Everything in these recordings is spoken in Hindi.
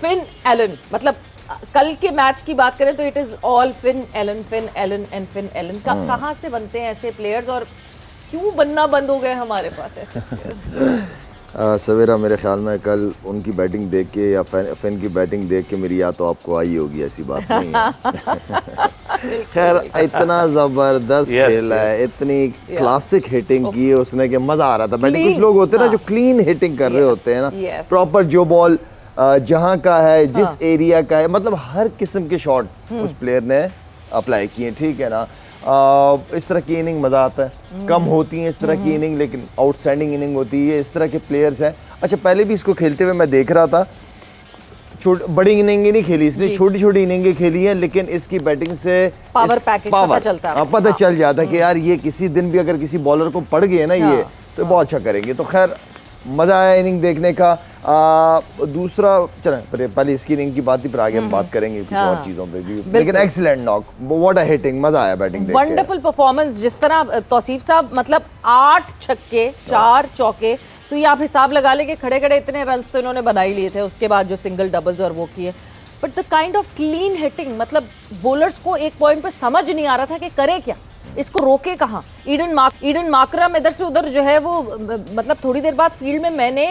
फिन एलन, मतलब कल के मैच की बात करें तो it is all Finn Allen and Finn Allen. कहाँ से बनते हैं ऐसे प्लेयर्स और क्यों बनना बंद हो गए हमारे पास ऐसे प्लेयर्स? सवेरा मेरे ख्याल में कल उनकी बैटिंग देख के या फिन की बैटिंग देख के मेरी याद तो आपको आई होगी, ऐसी बात नहीं है। खैर इतना जबरदस्त खेला है, इतनी क्लासिक हिटिंग की है उसने कि मजा आ रहा था बैटिंग। कुछ लोग होते हैं ना जो क्लीन हिटिंग कर रहे होते हैं ना, प्रॉपर जो बॉल जहां का है, जिस एरिया का है, मतलब हर किस्म के शॉट उस प्लेयर ने अप्लाई किए, ठीक है ना। इस तरह की इनिंग मज़ा आता है, कम होती है इस तरह की इनिंग, लेकिन आउटस्टैंडिंग इनिंग होती है। इस तरह के प्लेयर्स हैं। अच्छा, पहले भी इसको खेलते हुए मैं देख रहा था, बड़ी इनिंगें नहीं खेली इसने, छोटी छोटी इनिंगें खेली हैं, लेकिन इसकी बैटिंग से पावर पैकेज पता चल जाता है कि यार ये किसी दिन भी अगर किसी बॉलर को पड़ गए ना ये तो बहुत अच्छा करेंगे। तो खैर मज़ा आया इनिंग देखने का। दूसरा चलें पहले इसकी इनिंग की बात ही, पर आगे हम बात करेंगे कुछ और चीज़ों पे भी, लेकिन excellent knock, what a hitting, मज़ा आया बैटिंग देख के। Wonderful performance. जिस तरह तौसीफ साहब, मतलब 8 छक्के 4 चौके, तो ये आप हिसाब लगा लें कि खड़े खड़े इतने रन्स तो इन्होंने बना ही लिए थे, उसके बाद जो सिंगल डबल्स और वो किए। But the kind of clean hitting, मतलब बॉलर्स को एक पॉइंट पे समझ नहीं आ रहा था कि करे क्या, इसको रोके कहाँ। ईडन माकरम इधर से उधर जो है वो, मतलब थोड़ी देर बाद फील्ड में मैंने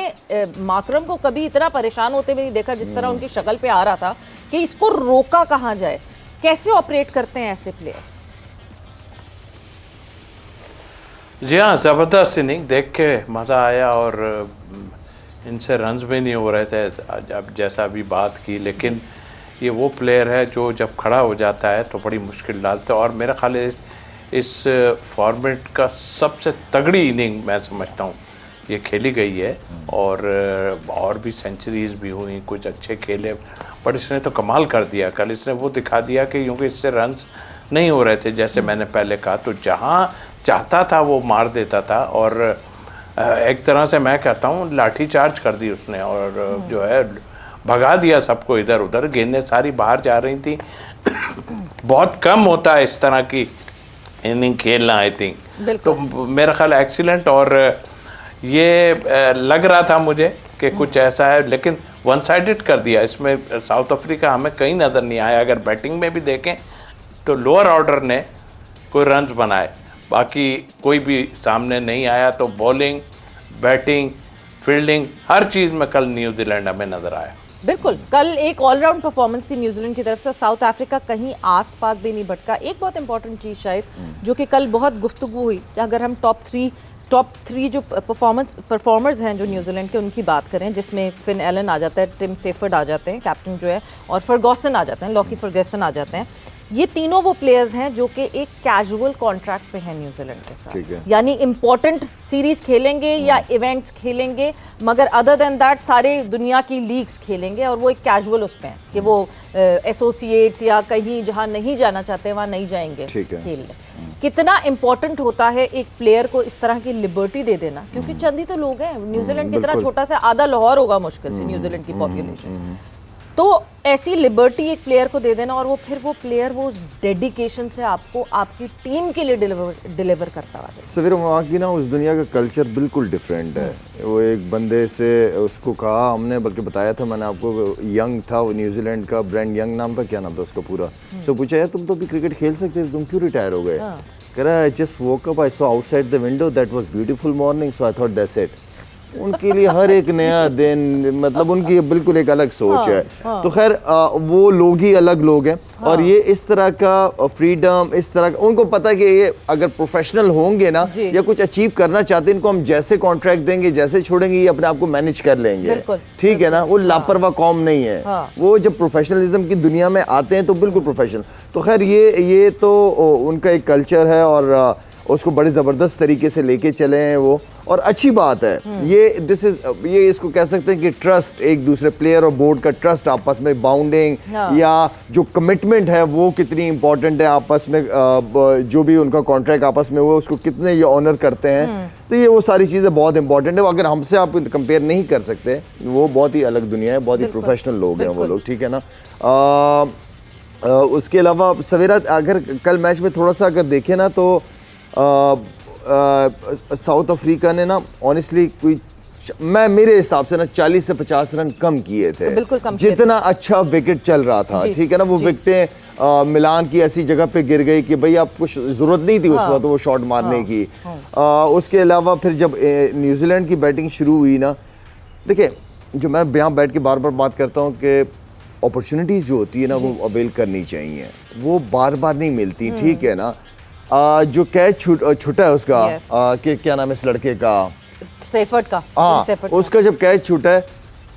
माकरम को कभी इतना परेशान होते हुए नहीं देखा जिस तरह उनकी शक्ल पे आ रहा था कि इसको रोका कहाँ जाए। कैसे ऑपरेट करते हैं ऐसे प्लेयर्स? जी हाँ, ज़बरदस्त इनिंग देख के मज़ा आया, और इनसे रन्स भी नहीं हो रहे थे अब जैसा अभी बात की, लेकिन ये वो प्लेयर है जो जब खड़ा हो जाता है तो बड़ी मुश्किल डालते हैं। और मेरा ख्याल है इस फॉर्मेट का सबसे तगड़ी इनिंग मैं समझता हूँ ये खेली गई है। और भी सेंचुरीज भी हुई, कुछ अच्छे खेले, पर इसने तो कमाल कर दिया कल। इसने वो दिखा दिया कि क्योंकि इससे रन्स नहीं हो रहे थे, जैसे मैंने पहले कहा, तो जहाँ चाहता था वो मार देता था। और एक तरह से मैं कहता हूँ लाठी चार्ज कर दी उसने, और जो है भगा दिया सबको इधर उधर, गेंदें सारी बाहर जा रही थी। बहुत कम होता है इस तरह की इनिंग खेलना, आई थिंक। तो मेरा ख्याल एक्सीलेंट, और ये लग रहा था मुझे कि कुछ ऐसा है, लेकिन वन साइडेड कर दिया इसमें। साउथ अफ्रीका हमें कहीं नज़र नहीं आया। अगर बैटिंग में भी देखें तो लोअर ऑर्डर ने कोई रन्स बनाए, बाकी कोई भी सामने नहीं आया। तो बॉलिंग, बैटिंग, फील्डिंग, हर चीज़ में कल न्यूजीलैंड हमें नज़र आया। बिल्कुल, कल एक ऑलराउंड परफॉर्मेंस थी न्यूजीलैंड की तरफ से, और साउथ अफ्रीका कहीं आसपास भी नहीं भटका। एक बहुत इंपॉर्टेंट चीज़ शायद जो कि कल बहुत गुफ्तगू हुई, अगर हम टॉप थ्री जो परफॉर्मर्स हैं जो न्यूजीलैंड के, उनकी बात करें, जिसमें फिन एलन आ जाता है, टिम सेफर्ड आ जाते हैं कैप्टन जो है, और फर्गूसन आ जाते हैं, लॉकी फर्गूसन आ जाते हैं। ये तीनों वो प्लेयर्स हैं जो कि एक कैजुअल कॉन्ट्रैक्ट पे हैं न्यूजीलैंड के साथ, यानी इंपॉर्टेंट सीरीज खेलेंगे या इवेंट्स खेलेंगे, मगर अदर देन दैट सारे दुनिया की लीग्स खेलेंगे, और वो एक कैजुअल उस पे हैं कि वो एसोसिएट्स या कहीं जहां नहीं जाना चाहते वहां नहीं जाएंगे खेलने। कितना इंपॉर्टेंट होता है एक प्लेयर को इस तरह की लिबर्टी दे देना, क्योंकि चंद ही तो लोग हैं न्यूजीलैंड, कितना छोटा सा आधा लाहौर होगा मुश्किल से न्यूजीलैंड की पॉपुलेशन। तो ऐसी लिबर्टी एक प्लेयर को दे देना, और वो फिर वो प्लेयर वो उस डेडिकेशन से आपको आपकी टीम के लिए डिलीवर करता है। सवेरे वहाँ की ना उस दुनिया का कल्चर बिल्कुल डिफरेंट है। वो एक बंदे से उसको कहा हमने, बल्कि बताया था मैंने आपको, यंग था वो, न्यूजीलैंड का, ब्रेंड यंग नाम था, क्या नाम था उसका पूरा। सो पूछा यार तुम तो अभी क्रिकेट खेल सकते थे, तुम क्यों रिटायर हो गए? कह रहा I just woke up, I saw outside the window, that was beautiful morning, so I thought that's it. उनके लिए हर एक नया दिन, मतलब उनकी बिल्कुल एक अलग सोच है। तो खैर वो लोग ही अलग लोग हैं, और ये इस तरह का फ्रीडम, इस तरह का, उनको पता है कि ये अगर प्रोफेशनल होंगे ना या कुछ अचीव करना चाहते हैं, इनको हम जैसे कॉन्ट्रैक्ट देंगे, जैसे छोड़ेंगे, ये अपने आप को मैनेज कर लेंगे, ठीक है ना। वो लापरवाह कौम नहीं है, वो जब प्रोफेशनलिज्म की दुनिया में आते हैं तो बिल्कुल प्रोफेशनल। तो खैर ये तो उनका एक कल्चर है, और उसको बड़े ज़बरदस्त तरीके से लेके चले हैं वो, और अच्छी बात है। ये इसको कह सकते हैं कि ट्रस्ट, एक दूसरे प्लेयर और बोर्ड का ट्रस्ट आपस में, बाउंडिंग या जो कमिटमेंट है वो कितनी इंपॉर्टेंट है आपस में, जो भी उनका कॉन्ट्रैक्ट आपस में हुआ उसको कितने ये ऑनर करते हैं। तो ये वो सारी चीज़ें बहुत इंपॉर्टेंट है। अगर हमसे आप कंपेयर नहीं कर सकते, वो बहुत ही अलग दुनिया है, बहुत ही प्रोफेशनल लोग हैं वो लोग, ठीक है ना। उसके अलावा सवेरा अगर कल मैच में थोड़ा सा अगर देखें ना तो साउथ अफ्रीका ने ना ऑनेस्टली कोई मैं मेरे हिसाब से ना 40 से 50 रन कम किए थे, तो बिल्कुल कम किए थे। जितना अच्छा विकेट चल रहा था, जी, ठीक है ना। वो जी। विकेटें मिलान की ऐसी जगह पे गिर गई कि भाई आपको जरूरत नहीं थी उस वक्त वो शॉट मारने की। उसके अलावा फिर जब न्यूजीलैंड की बैटिंग शुरू हुई ना, देखिए जो मैं यहाँ बैठ के बार बार बात करता हूँ कि अपॉर्चुनिटीज़ जो होती है ना वो अवेल करनी चाहिए, वो बार बार नहीं मिलती, ठीक है ना। जो कैच छूटा है उसका, कि क्या नाम है इस लड़के का, सेफर्ड का, हाँ, सेफर्ड उसका जब कैच छूटा है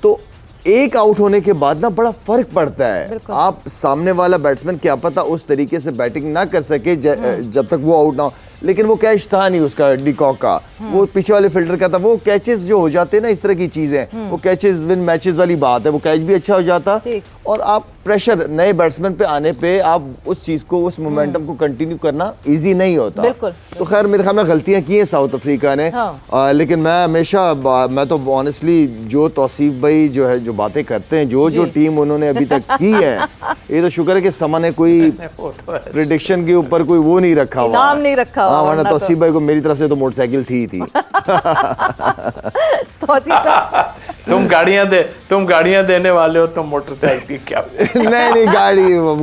तो एक आउट होने के बाद ना बड़ा फर्क पड़ता है। आप सामने वाला बैट्समैन क्या पता उस तरीके से बैटिंग ना कर सके जब तक वो आउट ना हो, लेकिन वो कैच था नहीं उसका, डिकॉक का, वो पीछे वाले फील्डर का था। वो कैचेस जो हो जाते हैं ना, इस तरह की चीजें, वो कैचेस विन मैचेस वाली बात है, वो कैच भी अच्छा हो जाता और आप प्रेशर नए बैट्समैन पे आने पे आप उस चीज को, उस मोमेंटम को कंटिन्यू करना इजी नहीं होता। तो खैर मेरे ख्याल में गलतियां की हैं साउथ अफ्रीका ने, लेकिन मैं हमेशा, मैं तो ऑनेस्टली जो तौसीफ भाई जो है जो बातें करते हैं, जो टीम उन्होंने अभी तक की है, ये तो शुक्र है कि समा ने कोई प्रेडिक्शन के ऊपर कोई वो नहीं रखा हुआ, नाम नहीं रखा हुआ, वरना तौसीफ भाई को मेरी तरफ से तो मोटरसाइकिल थी। तौसीफ साहब तुम गाड़ियां देने वाले हो तो मोटरसाइकिल क्या? नहीं,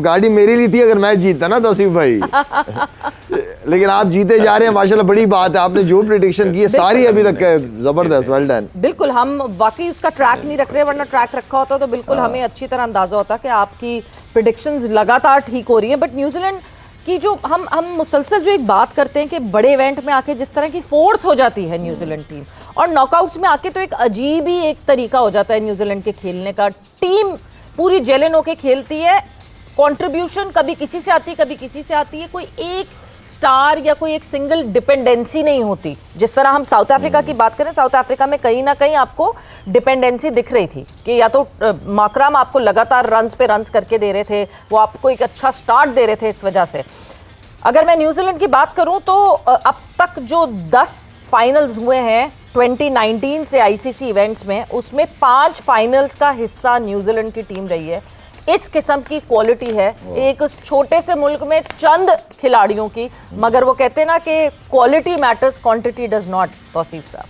गाड़ी मेरे लिए थी अगर मैं जीतता ना तौसीफ भाई। लेकिन आप जीते जा रहे हैं माशाल्लाह, बड़ी बात है। आपने जो प्रेडिक्शन की है सारी अभी तक जबरदस्त, वेल डन। बिल्कुल, हम वाकई उसका ट्रैक नहीं रख रहे, वरना ट्रैक रखा होता तो बिल्कुल हमें अच्छी तरह अंदाजा होता कि आपकी प्रेडिक्शंस लगातार ठीक हो रही हैं। बट न्यूजीलैंड की जो हम मुसलसल जो एक बात करते हैं कि बड़े इवेंट में आके जिस तरह की फोर्स हो जाती है न्यूजीलैंड टीम, और नॉकआउट्स में आके तो एक अजीब ही एक तरीका हो जाता है न्यूजीलैंड के खेलने का। टीम पूरी जेलन होके खेलती है, कंट्रीब्यूशन कभी किसी से आती है कभी किसी से आती है, कोई एक स्टार या कोई एक सिंगल डिपेंडेंसी नहीं होती। जिस तरह हम साउथ अफ्रीका की बात करें, साउथ अफ्रीका में कहीं ना कहीं आपको डिपेंडेंसी दिख रही थी कि या तो माकराम आपको लगातार रन्स पे रन्स करके दे रहे थे, वो आपको एक अच्छा स्टार्ट दे रहे थे। इस वजह से अगर मैं न्यूजीलैंड की बात करूं तो अब तक जो 10 फाइनल्स हुए हैं 2019 से आईसीसी इवेंट्स में, उसमें 5 फाइनल्स का हिस्सा न्यूजीलैंड की टीम रही है। इस किस्म की क्वालिटी है एक उस छोटे से मुल्क में चंद खिलाड़ियों की, मगर वो कहते हैं ना कि quality matters, quantity does not. Tauseef साहब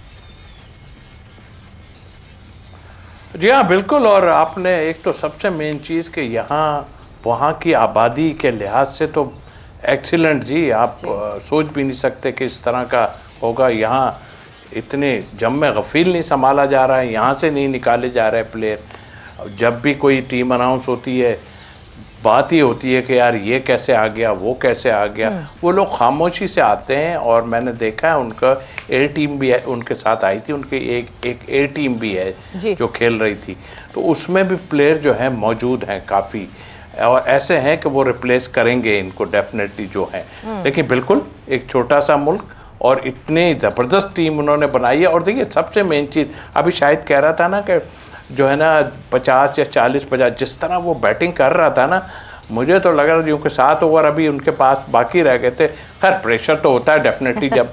जी हाँ, बिल्कुल। और आपने एक तो सबसे मेन चीज़ कि यहाँ वहाँ की आबादी के लिहाज से तो एक्सीलेंट जी, आप सोच भी नहीं सकते कि इस तरह का होगा। यहाँ इतने जम्मे गफील नहीं संभाला जा रहा है, यहाँ से नहीं निकाले जा रहे प्लेयर। जब भी कोई टीम अनाउंस होती है, बात ही होती है कि यार ये कैसे आ गया, वो कैसे आ गया। वो लोग खामोशी से आते हैं। और मैंने देखा है उनका ए टीम भी है, उनके साथ आई थी, उनकी एक ए टीम भी है जो खेल रही थी, तो उसमें भी प्लेयर जो हैं मौजूद हैं काफ़ी, और ऐसे हैं कि वो रिप्लेस करेंगे इनको डेफिनेटली जो हैं। लेकिन बिल्कुल एक छोटा सा मुल्क और इतनी ज़बरदस्त टीम उन्होंने बनाई है। और देखिए सबसे मेन चीज़, अभी शायद कह रहा था ना कि जो है ना 50 या 40-50 जिस तरह वो बैटिंग कर रहा था ना, मुझे तो लग रहा था कि 7 ओवर अभी उनके पास बाकी रह गए थे। खैर प्रेशर तो होता है डेफिनेटली जब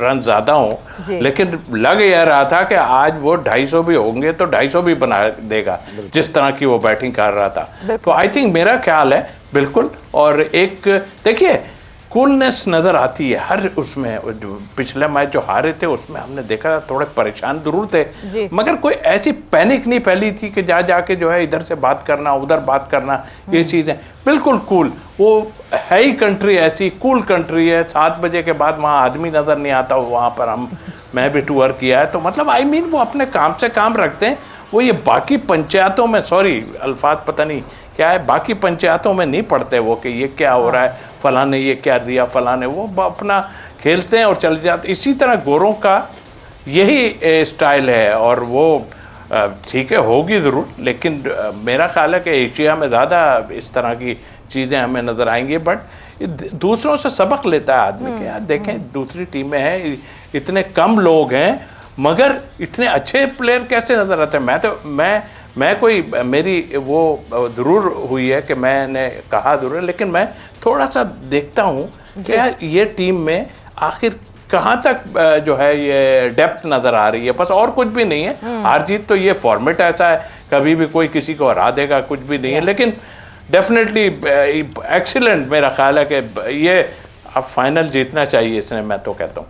रन ज़्यादा हों, लेकिन लग यह रहा था कि आज वो 250 भी होंगे तो 250 भी बना देगा जिस तरह की वो बैटिंग कर रहा था। तो आई थिंक मेरा ख्याल है बिल्कुल। और एक देखिए कूलनेस नज़र आती है हर उसमें। पिछले मैच जो हारे थे उसमें हमने देखा थोड़े परेशान जरूर थे, मगर कोई ऐसी पैनिक नहीं फैली थी कि जाके जो है इधर से बात करना उधर बात करना, ये चीज़ें बिल्कुल कूल। वो है ही कंट्री ऐसी कूल कंट्री है। 7 बजे के बाद वहाँ आदमी नज़र नहीं आता। वहाँ पर मैं भी टूर किया है, तो मतलब आई मीन वो अपने काम से काम रखते हैं। वो ये बाकी पंचायतों में, सॉरी अल्फाज पता नहीं क्या है, बाकी पंचायतों में नहीं पढ़ते वो कि ये क्या हो रहा है, फलां ने ये क्या दिया, फलां ने वो, अपना खेलते हैं और चले जाते। इसी तरह गोरों का यही स्टाइल है। और वो ठीक है होगी ज़रूर, लेकिन मेरा ख्याल है कि एशिया में ज़्यादा इस तरह की चीज़ें हमें नज़र आएंगी। बट दूसरों से सबक लेता है आदमी के, यार देखें दूसरी टीमें हैं, इतने कम लोग हैं मगर इतने अच्छे प्लेयर कैसे नज़र आते हैं। मैं कोई मेरी वो ज़रूर हुई है कि मैंने कहा ज़रूर, लेकिन मैं थोड़ा सा देखता हूँ कि यार ये टीम में आखिर कहाँ तक जो है ये डेप्थ नज़र आ रही है, बस और कुछ भी नहीं है। हार जीत तो ये फॉर्मेट ऐसा है, कभी भी कोई किसी को हरा देगा, कुछ भी नहीं है। लेकिन डेफिनेटली एक्सीलेंट मेरा ख्याल है कि ये अब फाइनल जीतना चाहिए इसने, मैं तो कहता हूँ।